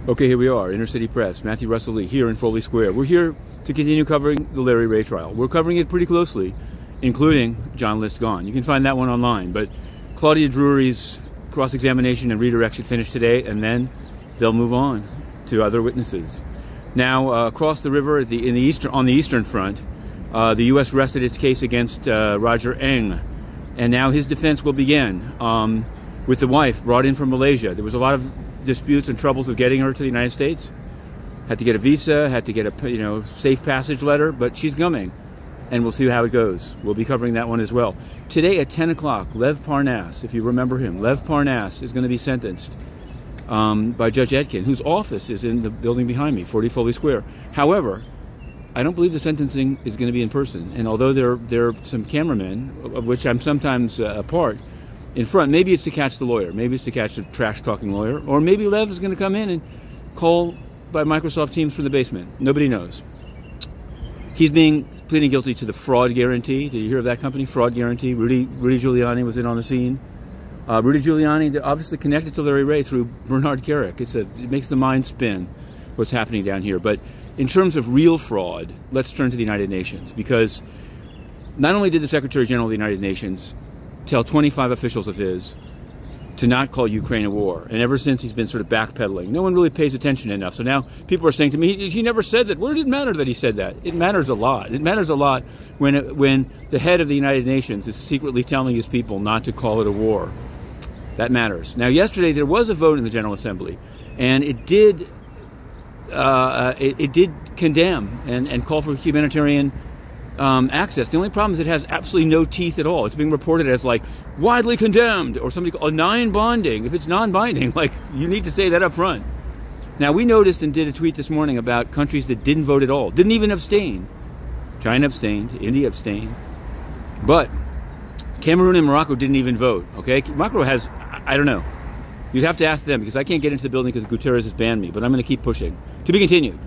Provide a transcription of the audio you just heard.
Okay, here we are, Inner City Press, Matthew Russell Lee, here in Foley Square. We're here to continue covering the Larry Ray trial. We're covering it pretty closely, including John List gone. You can find that one online, but Claudia Drury's cross-examination and redirect should finish today, and then they'll move on to other witnesses. Now, across the river on the Eastern Front, the U.S. rested its case against Roger Ng, and now his defense will begin with the wife brought in from Malaysia. There was a lot of disputes and troubles of getting her to the United States. Had to get a visa, had to get a safe passage letter, but she's coming, and we'll see how it goes. We'll be covering that one as well. Today at 10 o'clock, Lev Parnas, if you remember him, Lev Parnas is going to be sentenced by Judge Etkin, whose office is in the building behind me, 40 Foley Square. However, I don't believe the sentencing is going to be in person, and although there are some cameramen, of which I'm sometimes a part, in front, maybe it's to catch the lawyer, maybe it's to catch the trash-talking lawyer, or maybe Lev is going to come in and call by Microsoft Teams from the basement. Nobody knows. He's pleading guilty to the Fraud Guaranty. Did you hear of that company, Fraud Guaranty? Rudy Giuliani was in on the scene. Rudy Giuliani, they're obviously connected to Larry Ray through Bernard Kerik. It makes the mind spin what's happening down here. But in terms of real fraud, let's turn to the United Nations, because not only did the Secretary General of the United Nations tell 25 officials of his to not call Ukraine a war, and ever since he's been sort of backpedaling. No one really pays attention enough. So now people are saying to me, he never said that. Where did it matter that he said that? It matters a lot. It matters a lot when the head of the United Nations is secretly telling his people not to call it a war. That matters. Now, yesterday there was a vote in the General Assembly, and it did condemn and call for humanitarian access. The only problem is it has absolutely no teeth at all. It's being reported as like widely condemned, or somebody called non-binding. If it's non-binding, like, you need to say that up front. Now, we noticed and did a tweet this morning about countries that didn't vote at all, didn't even abstain. China abstained, India abstained, but Cameroon and Morocco didn't even vote. Okay, Morocco has, I don't know. You'd have to ask them, because I can't get into the building because Guterres has banned me, but I'm going to keep pushing. To be continued.